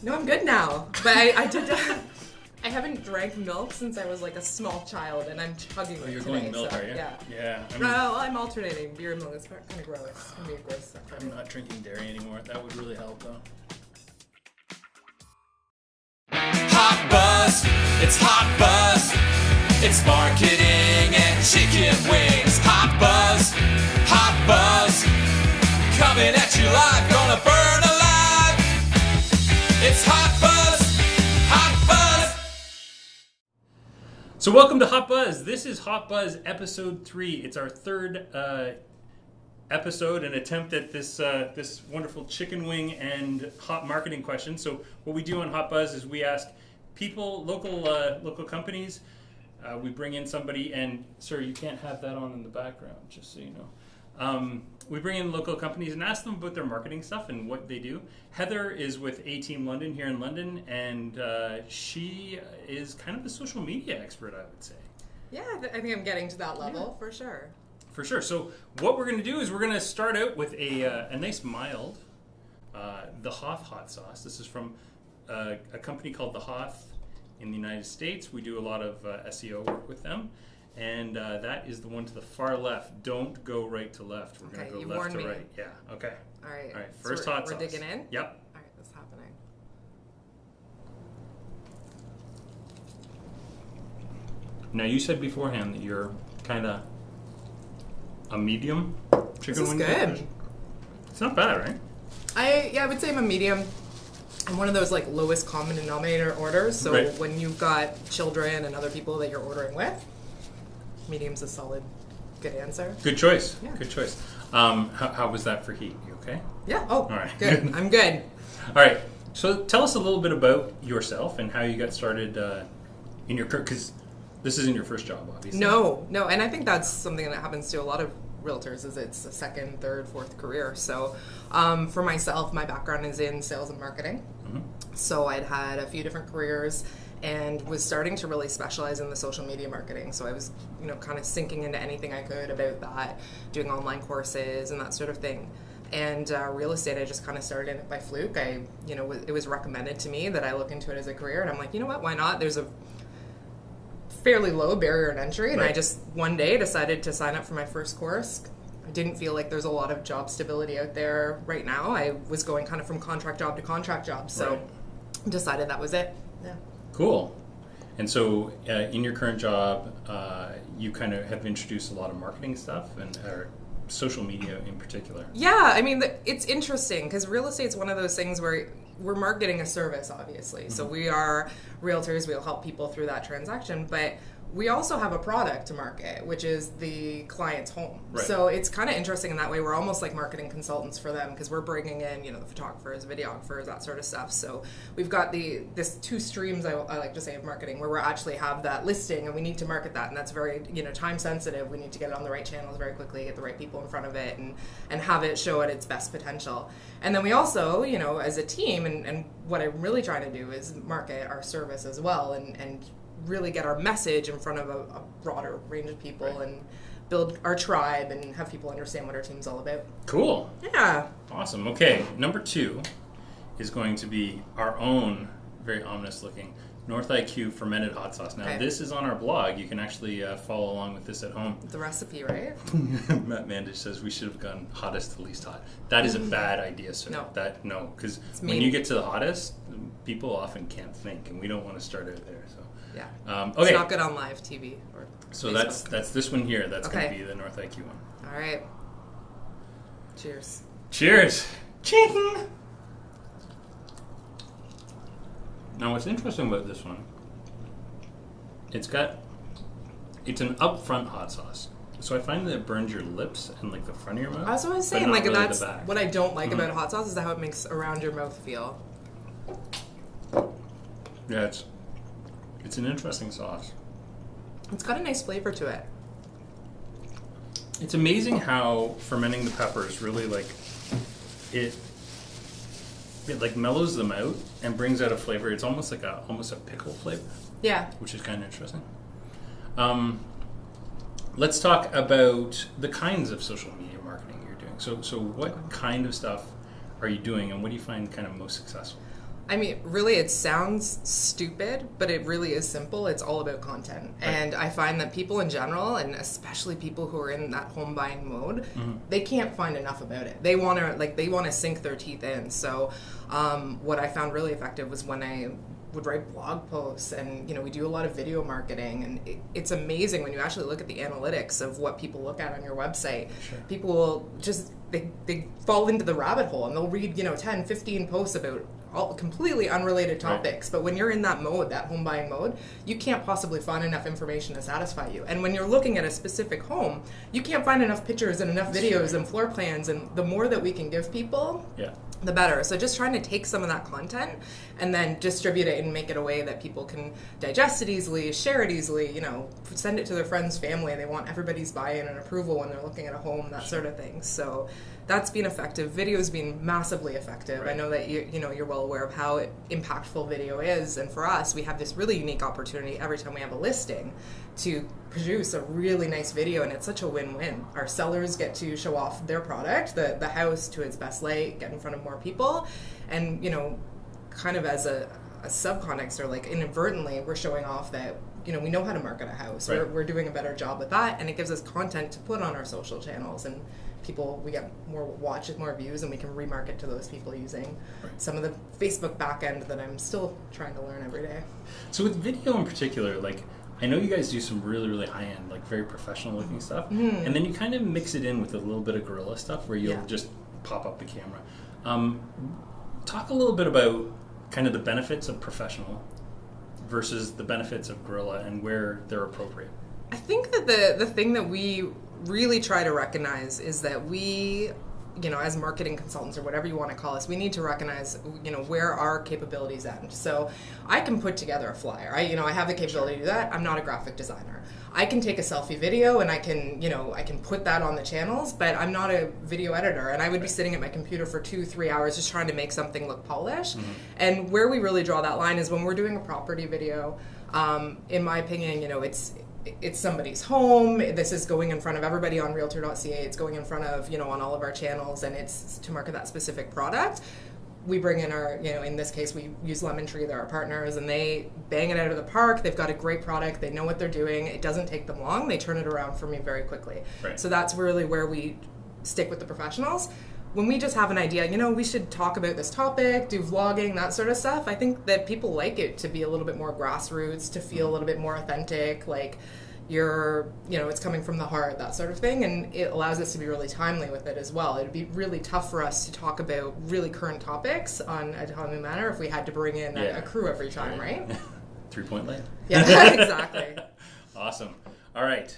No, I'm good now. But I did. I haven't drank milk since I was like a small child, and I'm chugging it You're today. going milk, so, are you? Yeah. Yeah. Well, I'm alternating beer and milk. It's kind of gross. It's gonna be a gross stuff. I'm not drinking dairy anymore. That would really help, though. HotBuzz, it's HotBuzz. It's marketing and chicken wings. HotBuzz, HotBuzz. Coming at you live, gonna burn alive. It's HotBuzz, HotBuzz. So welcome to HotBuzz. This is HotBuzz episode 3. It's our third episode, an attempt at this wonderful chicken wing and hot marketing question. So what we do on HotBuzz is we ask people, local companies. We bring in somebody, and sir, you can't have that on in the background, just so you know. We bring in local companies and ask them about their marketing stuff and what they do. Heather is with A-Team London here in London, and she is kind of a social media expert, I would say. Yeah, I think I'm getting to that level for sure. For sure. So what we're going to do is we're going to start out with a nice mild, the Hoth hot sauce. This is from a company called the Hoth in the United States. We do a lot of SEO work with them. And that is the one to the far left. Don't go right to left. We're going to go left to right. Yeah, okay. All right. All right, first so hot sauce. We're digging in? Yep. All right, what's happening? Now, you said beforehand that you're kind of a medium chicken wing. This is good. It's not bad, right? I would say I'm a medium. I'm one of those like lowest common denominator orders. So Right. when you've got children and other people that you're ordering with, medium's a solid, good answer. Good choice. Yeah. Good choice. How was that for heat? You okay? Yeah. Oh, All right. good. I'm good. All right. So tell us a little bit about yourself and how you got started in your career, because this isn't your first job, obviously. No, and I think that's something that happens to a lot of realtors is it's a second, third, fourth career. So for myself, my background is in sales and marketing. Mm-hmm. So I'd had a few different careers and was starting to really specialize in the social media marketing. So I was, kind of sinking into anything I could about that, doing online courses and that sort of thing. And real estate, I just kind of started in it by fluke. It was recommended to me that I look into it as a career, and I'm like, you know what, why not? There's a fairly low barrier to entry, and Right. I just one day decided to sign up for my first course. I didn't feel like there's a lot of job stability out there right now. I was going kind of from contract job to contract job, so Right. decided that was it. Yeah. Cool. And so in your current job, you kind of have introduced a lot of marketing stuff or social media in particular. Yeah, I mean, it's interesting because real estate's one of those things where we're marketing a service, obviously. So we are realtors, we'll help people through that transaction, but we also have a product to market, which is the client's home. Right. So it's kind of interesting in that way. We're almost like marketing consultants for them because we're bringing in, the photographers, videographers, that sort of stuff. So we've got this two streams, I like to say, of marketing where we actually have that listing and we need to market that. And that's very, time sensitive. We need to get it on the right channels very quickly, get the right people in front of it and have it show at its best potential. And then we also, as a team, and what I'm really trying to do is market our service as well and really get our message in front of a broader range of people Right. and build our tribe and have people understand what our team's all about. Cool. Yeah. Awesome. Okay, number 2 is going to be our own very ominous looking NorthIQ fermented hot sauce. Now, Okay. this is on our blog. You can actually follow along with this at home. The recipe, right? Matt Mandich says we should have gone hottest to least hot. That is a bad idea, sir. No. Because It's when mean. you get to the hottest, people often can't think, and we don't want to start out there. So, Yeah. okay. It's not good on live TV or So Facebook. that's this one here. That's going Okay. to be the NorthIQ one. All right. Cheers. Cheers. Ching. Now, what's interesting about this one? It's an upfront hot sauce. So I find that it burns your lips and like the front of your mouth. That's what I was but saying. not Like really that's the back. what I don't like about hot sauce is how it makes around your mouth feel. Yeah, it's an interesting sauce. It's got a nice flavor to it. It's amazing how fermenting the peppers really it like mellows them out and brings out a flavor. It's almost like almost a pickle flavor, Yeah. which is kind of interesting. Let's talk about the kinds of social media marketing you're doing. So what kind of stuff are you doing, and what do you find kind of most successful? I mean, really, it sounds stupid, but it really is simple. It's all about content. Right. And I find that people in general, and especially people who are in that home buying mode, they can't find enough about it. They want to sink their teeth in. So what I found really effective was when I would write blog posts, and we do a lot of video marketing, and it's amazing when you actually look at the analytics of what people look at on your website. Sure. People will just they fall into the rabbit hole, and they'll read 10, 15 posts about all completely unrelated topics. Right. But when you're in that mode, that home buying mode, you can't possibly find enough information to satisfy you. And when you're looking at a specific home, you can't find enough pictures and enough videos and floor plans, and the more that we can give people, the better. So just trying to take some of that content and then distribute it and make it a way that people can digest it easily, share it easily, send it to their friends, family. They want everybody's buy-in and approval when they're looking at a home, that sort of thing. So that's been effective. Video's been massively effective. Right. I know that you're well aware of how impactful video is, and for us, we have this really unique opportunity every time we have a listing to produce a really nice video, and it's such a win-win. Our sellers get to show off their product, the house, to its best light, get in front of more people, and kind of as a subcontext, or like inadvertently, we're showing off that we know how to market a house. Right. We're doing a better job with that, and it gives us content to put on our social channels, and we get more watches, more views, and we can remarket to those people using some of the Facebook back end that I'm still trying to learn every day. So with video in particular, I know you guys do some really, really high-end, very professional looking stuff, and then you kind of mix it in with a little bit of guerrilla stuff where you'll just pop up the camera. Talk a little bit about kind of the benefits of professional versus the benefits of guerrilla and where they're appropriate. I think that the thing that we really try to recognize is that we, as marketing consultants, or whatever you want to call us, we need to recognize, where our capabilities end. So I can put together a flyer. I have the capability to do that. I'm not a graphic designer. I can take a selfie video and I can put that on the channels, but I'm not a video editor, and I would be sitting at my computer for 2-3 hours just trying to make something look polished. And where we really draw that line is when we're doing a property video. In my opinion, it's somebody's home. This is going in front of everybody on Realtor.ca. It's going in front of, on all of our channels, and it's to market that specific product. We bring in our, in this case, we use Lemon Tree. They're our partners, and they bang it out of the park. They've got a great product. They know what they're doing. It doesn't take them long. They turn it around for me very quickly. Right. So that's really where we stick with the professionals. When we just have an idea, we should talk about this topic, do vlogging, that sort of stuff, I think that people like it to be a little bit more grassroots, to feel a little bit more authentic, like it's coming from the heart, that sort of thing, and it allows us to be really timely with it as well. It'd be really tough for us to talk about really current topics on a timely manner if we had to bring in a crew every time, right? 3-point lane. Yeah, exactly. Awesome. All right.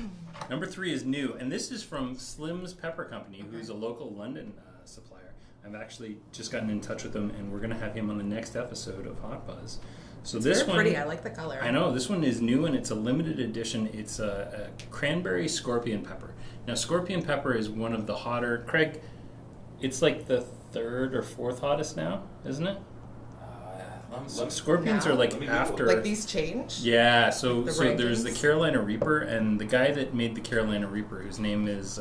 Number 3 is new, and this is from Slim's Pepper Company, who's a local London supplier. I've actually just gotten in touch with him, and we're going to have him on the next episode of HotBuzz. So it's this very pretty. I like the color. I know. This one is new, and it's a limited edition. It's a cranberry scorpion pepper. Now, scorpion pepper is one of the hotter... Craig, it's like the 3rd or 4th hottest now, isn't it? Scorpions are after... Like these change? Yeah, so there's the Carolina Reaper, and the guy that made the Carolina Reaper, whose name is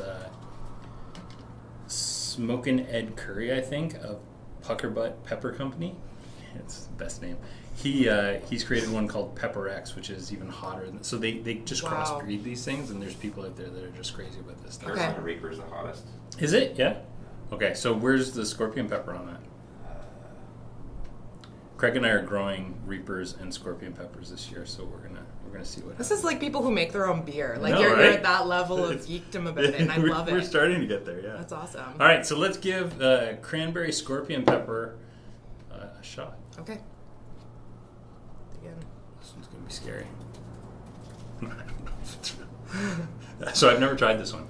Smokin' Ed Curry, I think, of Puckerbutt Pepper Company. It's the best name. He's created one called Pepper X, which is even hotter. So they just crossbreed these things, and there's people out there that are just crazy with this stuff. Carolina Reaper is the hottest. Is it? Yeah? Okay, so where's the scorpion pepper on that? Craig and I are growing Reapers and scorpion peppers this year, so we're gonna see what happens. This is like people who make their own beer. You're at that level of geekdom about it, and I love it. We're starting to get there, yeah. That's awesome. All right, so let's give cranberry scorpion pepper a shot. Okay. Again. This one's gonna be scary. I don't know if it's real. So I've never tried this one.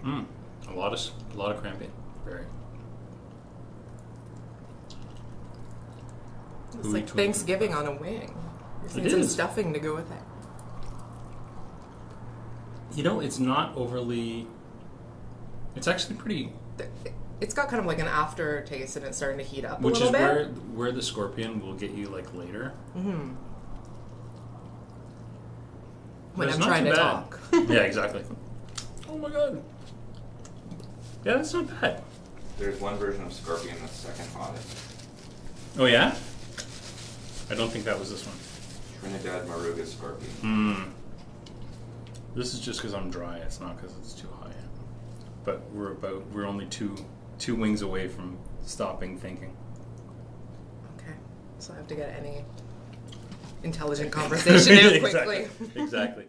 A lot of cranberry. It's like Thanksgiving on a wing. You're some stuffing to go with it. It's not overly... It's actually pretty... It's got kind of like an aftertaste, and it's starting to heat up a little bit. Which is where the scorpion will get you later. Mm-hmm. When I'm trying to talk. Yeah, exactly. Oh my god. Yeah, that's not bad. There's one version of Scorpion that's second hottest. Oh yeah? I don't think that was this one. Trinidad Maruga Scorpion. This is just because I'm dry. It's not because it's too high. But we're only two wings away from stopping thinking. Okay, so I have to get any intelligent conversation in quickly. Exactly.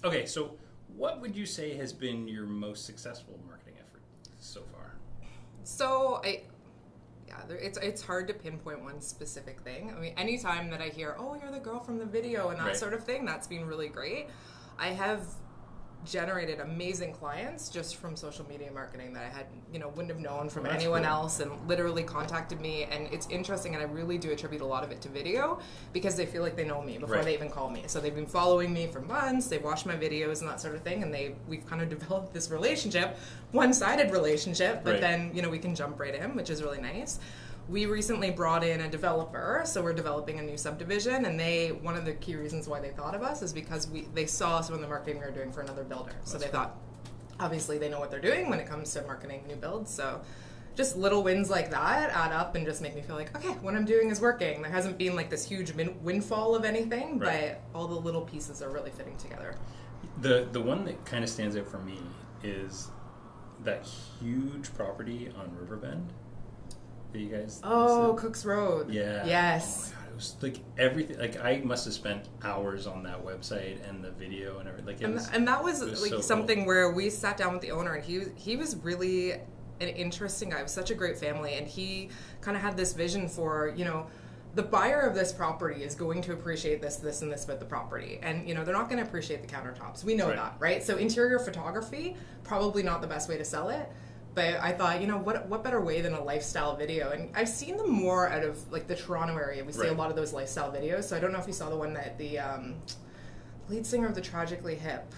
Okay, so what would you say has been your most successful marketing effort so far? So it's hard to pinpoint one specific thing. I mean, anytime that I hear, "Oh, you're the girl from the video," and that sort of thing, that's been really great. I have generated amazing clients just from social media marketing that I had, wouldn't have known from anyone else, and literally contacted me. And it's interesting, and I really do attribute a lot of it to video because they feel like they know me before they even call me. So they've been following me for months, they've watched my videos and that sort of thing, and we've kind of developed this relationship, one-sided relationship, but then, we can jump right in, which is really nice. We recently brought in a developer, so we're developing a new subdivision, and one of the key reasons why they thought of us is because they saw some of the marketing we were doing for another builder. So they thought, obviously they know what they're doing when it comes to marketing new builds. So just little wins like that add up and just make me feel like, okay, what I'm doing is working. There hasn't been like this huge windfall of anything, but all the little pieces are really fitting together. The one that kind of stands out for me is that huge property on Riverbend. You guys Cooks Road. Yeah. Yes. Oh my God, it was like everything. Like I must have spent hours on that website and the video and everything. Like and that was like so something cool. Where we sat down with the owner, and he was really an interesting guy. It was such a great family, and he kind of had this vision for, the buyer of this property is going to appreciate this, and this about the property. And, they're not going to appreciate the countertops. We know that, right? So interior photography, probably not the best way to sell it. But I thought, what better way than a lifestyle video? And I've seen them more out of like the Toronto area. We see a lot of those lifestyle videos. So I don't know if you saw the one that the lead singer of the Tragically Hip,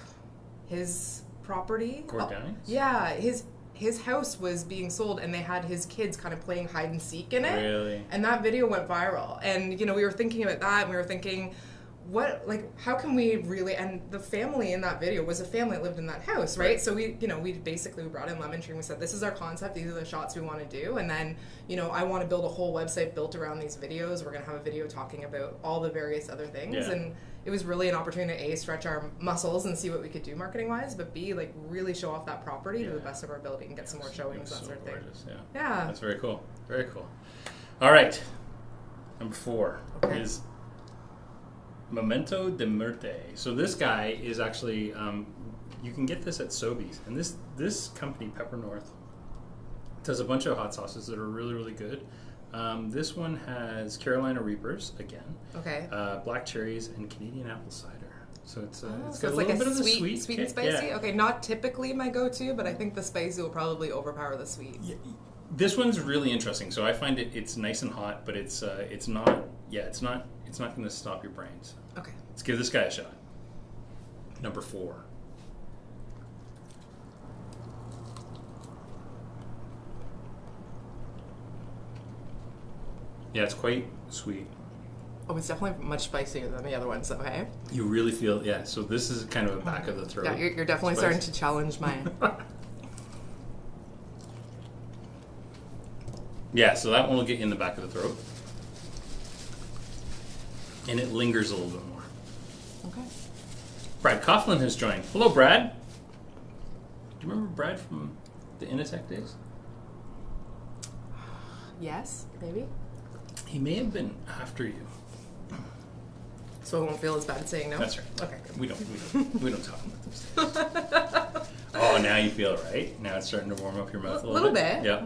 his property. Gunn? Yeah, his house was being sold, and they had his kids kind of playing hide and seek in it. Really? And that video went viral. And we were thinking about that, and we were thinking, how can we really, and the family in that video was a family that lived in that house, right? So we brought in Lemon Tree, and we said, this is our concept, these are the shots we want to do, and then, I want to build a whole website built around these videos. We're going to have a video talking about all the various other things, and it was really an opportunity to A, stretch our muscles and see what we could do marketing-wise, but B, like really show off that property to the best of our ability and get some more showings, that sort of thing. Yeah. That's very cool. Very cool. All right. Number 4 is Memento de Muerte. So this guy is actually, you can get this at Sobeys, and this company, Pepper North, does a bunch of hot sauces that are really, really good. This one has Carolina Reapers again, black cherries, and Canadian apple cider. So it's got a little bit of the sweet and spicy. Yeah. Okay, not typically my go-to, but I think the spicy will probably overpower the sweet. Yeah, this one's really interesting. So I find it's nice and hot, but it's not going to stop your brains. Okay. Let's give this guy a shot. Number 4. Yeah, it's quite sweet. Oh, it's definitely much spicier than the other ones, okay? You really feel, so this is kind of a back of the throat. Yeah, you're definitely starting to challenge my... Yeah, so that one will get you in the back of the throat. And it lingers a little bit more. Okay. Brad Coughlin has joined. Hello, Brad. Do you remember Brad from the Initech days? Yes, maybe. He may have been after you. So I won't feel as bad saying no? That's right. Okay. We don't talk about those things. Oh, now you feel it, right? Now it's starting to warm up your mouth a little bit. Yeah.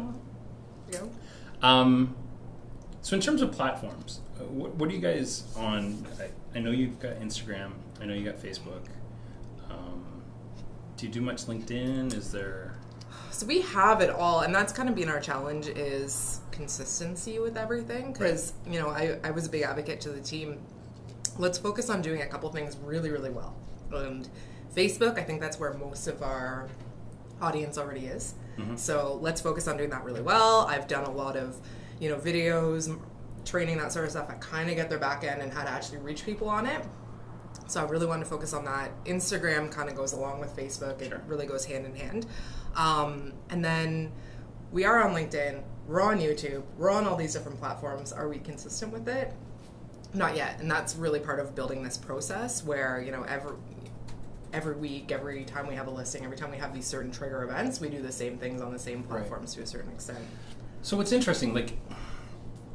So in terms of platforms, what are you guys on? I know you've got Instagram. I know you got Facebook. Do you do much LinkedIn? Is there... So we have it all, and that's kind of been our challenge, is consistency with everything, because I was a big advocate to the team. Let's focus on doing a couple things really, really well. And Facebook, I think that's where most of our audience already is. Mm-hmm. So let's focus on doing that really well. I've done a lot of videos, training, that sort of stuff. I kind of get their back end and how to actually reach people on it. So I really want to focus on that. Instagram kind of goes along with Facebook. It really goes hand in hand. And then we are on LinkedIn, we're on YouTube, we're on all these different platforms. Are we consistent with it? Not yet. And that's really part of building this process where, you know, every week, every time we have a listing, every time we have these certain trigger events, we do the same things on the same platforms to a certain extent. So what's interesting, like,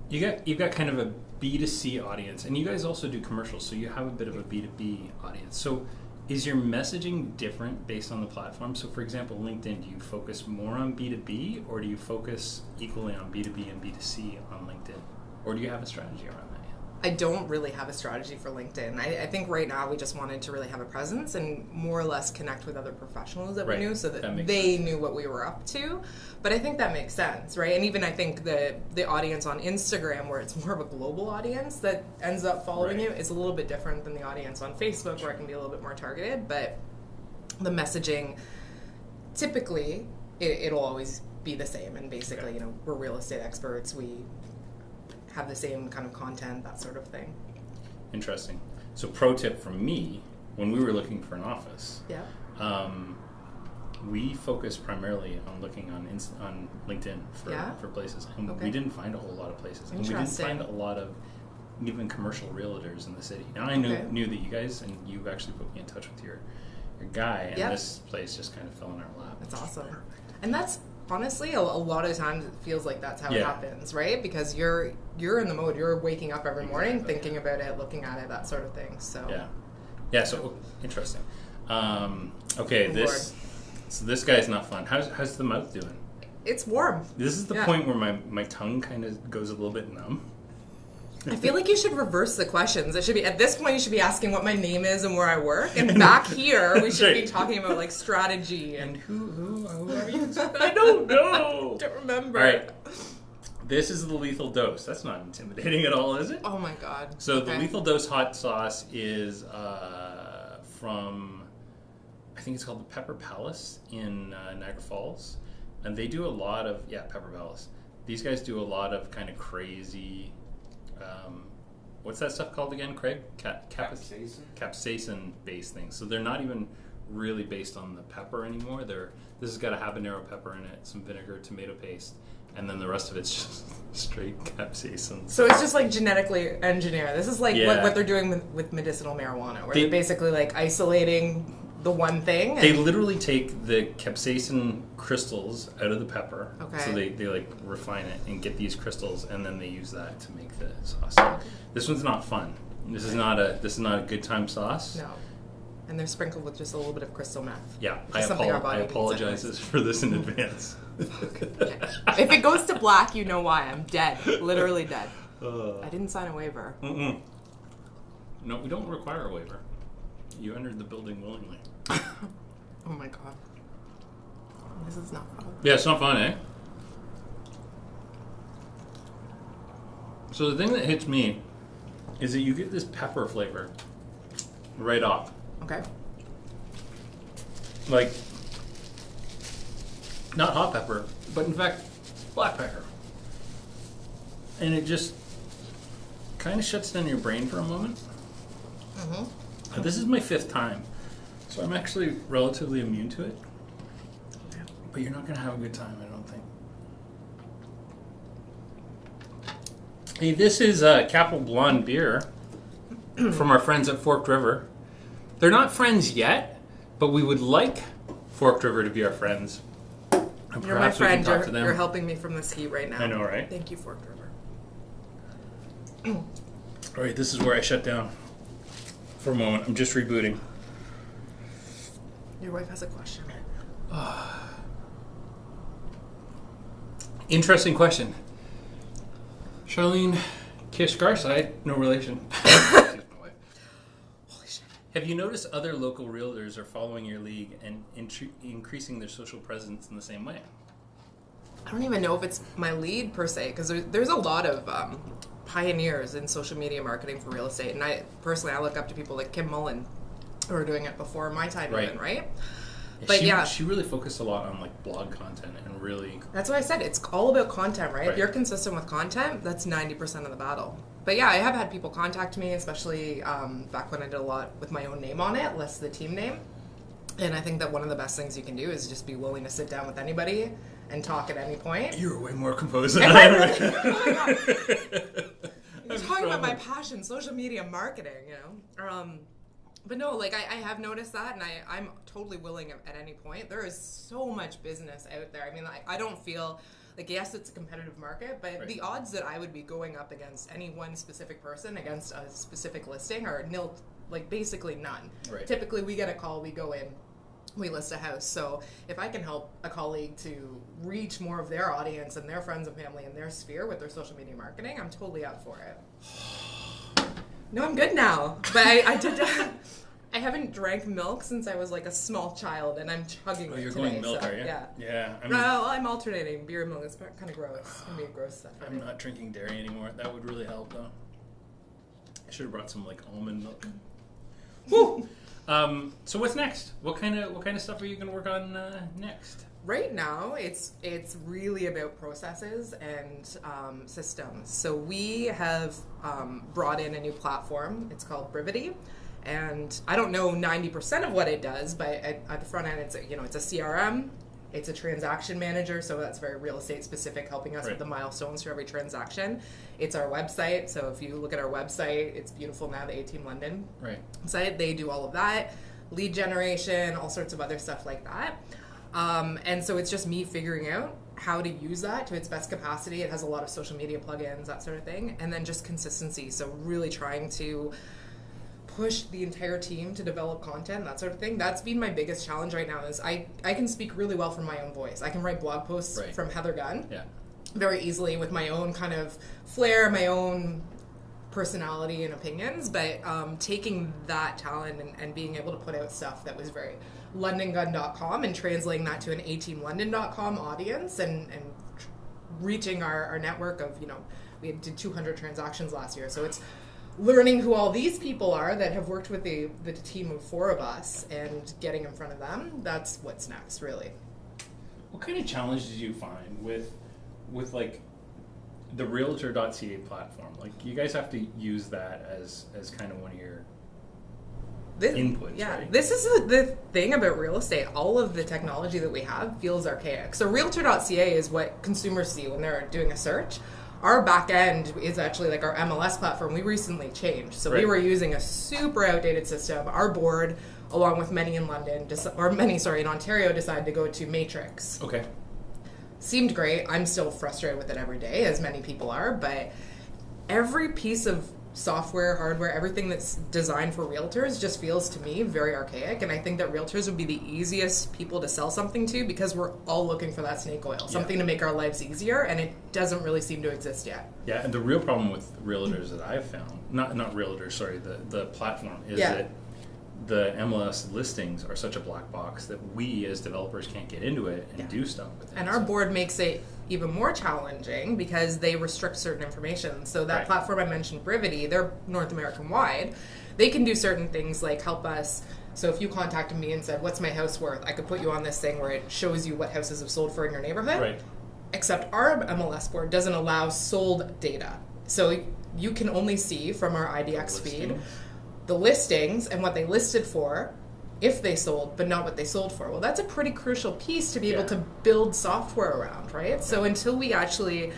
you've got kind of a B2C audience, and you guys also do commercials, so you have a bit of a B2B audience. So is your messaging different based on the platform? So for example, LinkedIn, do you focus more on B2B, or do you focus equally on B2B and B2C on LinkedIn? Or do you have a strategy around that? I don't really have a strategy for LinkedIn. I think right now we just wanted to really have a presence and more or less connect with other professionals that we knew so that they knew what we were up to. But I think that makes sense, right? And even I think the audience on Instagram, where it's more of a global audience that ends up following you, is a little bit different than the audience on Facebook, where it can be a little bit more targeted. But the messaging, typically, it'll always be the same. And basically, you know, we're real estate experts. We have the same kind of content, that sort of thing. Interesting. So pro tip from me, when we were looking for an office, we focused primarily on looking on LinkedIn for places. And we didn't find a whole lot of places. And we didn't find a lot of even commercial realtors in the city. And I knew that you guys, and you actually put me in touch with your guy, and this place just kind of fell in our lap. That's awesome. And that's honestly, a lot of times it feels like that's how it happens, right? Because you're in the mode, you're waking up every morning thinking about it, looking at it, that sort of thing. So so interesting. So this guy's not fun. How's the mouth doing? It's warm. This is the point where my tongue kind of goes a little bit numb. I feel like you should reverse the questions. It should be, at this point, you should be asking what my name is and where I work. And back here, we should be talking about, like, strategy. And who are you? I don't know. Don't remember. All right. This is the lethal dose. That's not intimidating at all, is it? Oh, my God. So the lethal dose hot sauce is from, I think it's called the Pepper Palace in Niagara Falls. And they do a lot of, Pepper Palace. These guys do a lot of kind of crazy... what's that stuff called again, Craig? Capsaicin? Capsaicin-based things. So they're not even really based on the pepper anymore. This has got a habanero pepper in it, some vinegar, tomato paste, and then the rest of it's just straight capsaicin. So it's just like genetically engineered. This is like what they're doing with medicinal marijuana, where they're basically like isolating the one thing. They literally take the capsaicin crystals out of the pepper. Okay. So they like refine it and get these crystals, and then they use that to make the sauce. So this one's not fun. This is not a good time sauce. No. And they're sprinkled with just a little bit of crystal meth. Yeah, I apologize for this in advance. If it goes to black, you know why. I'm dead. Literally dead. I didn't sign a waiver. No, we don't require a waiver. You entered the building willingly. Oh my God. This is not fun. Yeah, it's not fun, eh? So the thing that hits me is that you get this pepper flavor right off. Okay. Like, not hot pepper, but in fact, black pepper. And it just kind of shuts down your brain for a moment. Mm-hmm. This is my 5th time, so I'm actually relatively immune to it. But you're not going to have a good time, I don't think. Hey, this is Capital Blonde beer from our friends at Forked River. They're not friends yet, but we would like Forked River to be our friends. And you're my friend. You're helping me from this heat right now. I know, right? Thank you, Forked River. All right, this is where I shut down for a moment. I'm just rebooting. Your wife has a question. Interesting question. Charlene Kish Garside, no relation. Holy shit. Have you noticed other local realtors are following your league and increasing their social presence in the same way? I don't even know if it's my lead per se, because there's a lot of pioneers in social media marketing for real estate, and I look up to people like Kim Mullen, who are doing it before my time, even, right? But she really focused a lot on like blog content and really. That's what I said. It's all about content, right? If you're consistent with content, that's 90% of the battle. But yeah, I have had people contact me, especially back when I did a lot with my own name on it, less the team name. And I think that one of the best things you can do is just be willing to sit down with anybody and talk at any point. You were way more composed than Am I I am. really? Oh my God. You're talking about my passion, social media marketing, you know. But no, like I have noticed that, and I'm totally willing at any point. There is so much business out there. I mean, I don't feel like, yes, it's a competitive market, but Right. the odds that I would be going up against any one specific person against a specific listing are nil, like basically none. Right. Typically, we get a call, we go in, we list a house. So if I can help a colleague to reach more of their audience and their friends and family in their sphere with their social media marketing, I'm totally up for it. No, I'm good now. But I did. I haven't drank milk since I was like a small child, and I'm chugging it You're today. going milk, so, are you? Yeah. Yeah. Well, I'm alternating beer and milk. It's kind of gross. It's gonna be a gross stuff. I'm not drinking dairy anymore. That would really help, though. I should have brought some like almond milk. Woo! So what's next? What kind of stuff are you going to work on next? Right now, it's really about processes and systems. So we have brought in a new platform. It's called Brivity, and I don't know 90% of what it does, but at the front end, it's a CRM. It's a transaction manager, so that's very real estate specific, helping us Right. with the milestones for every transaction. It's our website, so if you look at our website, it's beautiful now, the A-Team London Right. site. They do all of that, lead generation, all sorts of other stuff like that. And so it's just me figuring out how to use that to its best capacity. It has a lot of social media plugins, that sort of thing, and then just consistency. So really trying to push the entire team to develop content, that sort of thing. That's been my biggest challenge right now. Is I can speak really well from my own voice. I can write blog posts Right. from Heather Gunn Yeah. very easily with my own kind of flair, my own personality and opinions, but taking that talent and being able to put out stuff that was very londongun.com and translating that to an ateamlondon.com audience and reaching our network of, we did 200 transactions last year. So it's learning who all these people are that have worked with the team of 4 of us and getting in front of them. That's what's next, really. What kind of challenges do you find with like the Realtor.ca platform? Like, you guys have to use that as kind of one of your inputs, Yeah, right? this is the thing about real estate. All of the technology that we have feels archaic. So Realtor.ca is what consumers see when they're doing a search. Our back end is actually like our MLS platform. We recently changed. So we Right. were using a super outdated system. Our board, along with many in London, in Ontario, decided to go to Matrix. Okay. Seemed great. I'm still frustrated with it every day, as many people are, but every piece of software, hardware, everything that's designed for realtors just feels to me very archaic, and I think that realtors would be the easiest people to sell something to because we're all looking for that snake oil, something to make our lives easier, and it doesn't really seem to exist yet. Yeah, and the real problem with realtors that I've found, not realtors, sorry, the platform, is that the MLS listings are such a black box that we as developers can't get into it and do stuff with it. And our board makes it even more challenging because they restrict certain information. So that Right. platform I mentioned, Brivity, they're North American wide. They can do certain things like help us. So if you contacted me and said, "What's my house worth?" I could put you on this thing where it shows you what houses have sold for in your neighborhood. Right. Except our MLS board doesn't allow sold data. So you can only see from our IDX feed Listings. the listings and what they listed for if they sold, but not what they sold for. Well, that's a pretty crucial piece to be able to build software around, right? So until we actually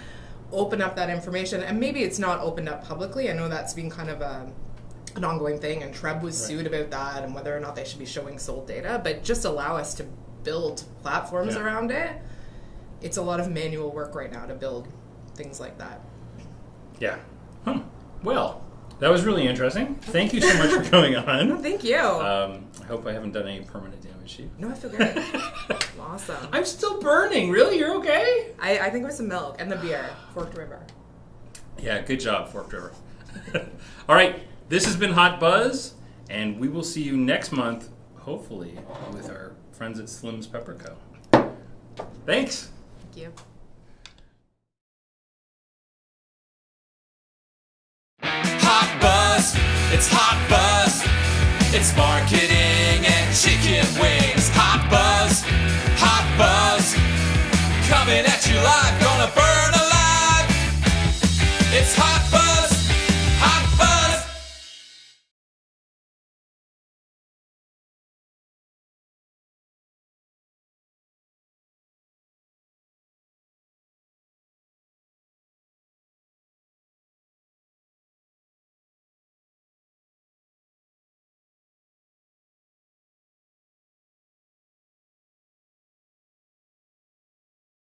open up that information, and maybe it's not opened up publicly, I know that's been kind of an ongoing thing, and Treb was sued about that and whether or not they should be showing sold data, but just allow us to build platforms around it. It's a lot of manual work right now to build things like that. Yeah. Well, that was really interesting. Thank you so much for coming on. Thank you. I hope I haven't done any permanent damage to you. No, I feel great. Awesome. I'm still burning. Really? You're okay? I think it was the milk and the beer, Forked River. Yeah, good job, Forked River. All right, this has been Hot Buzz, and we will see you next month, hopefully, with our friends at Slim's Pepper Co. Thanks. Thank you. Hot Buzz, it's Hot Buzz.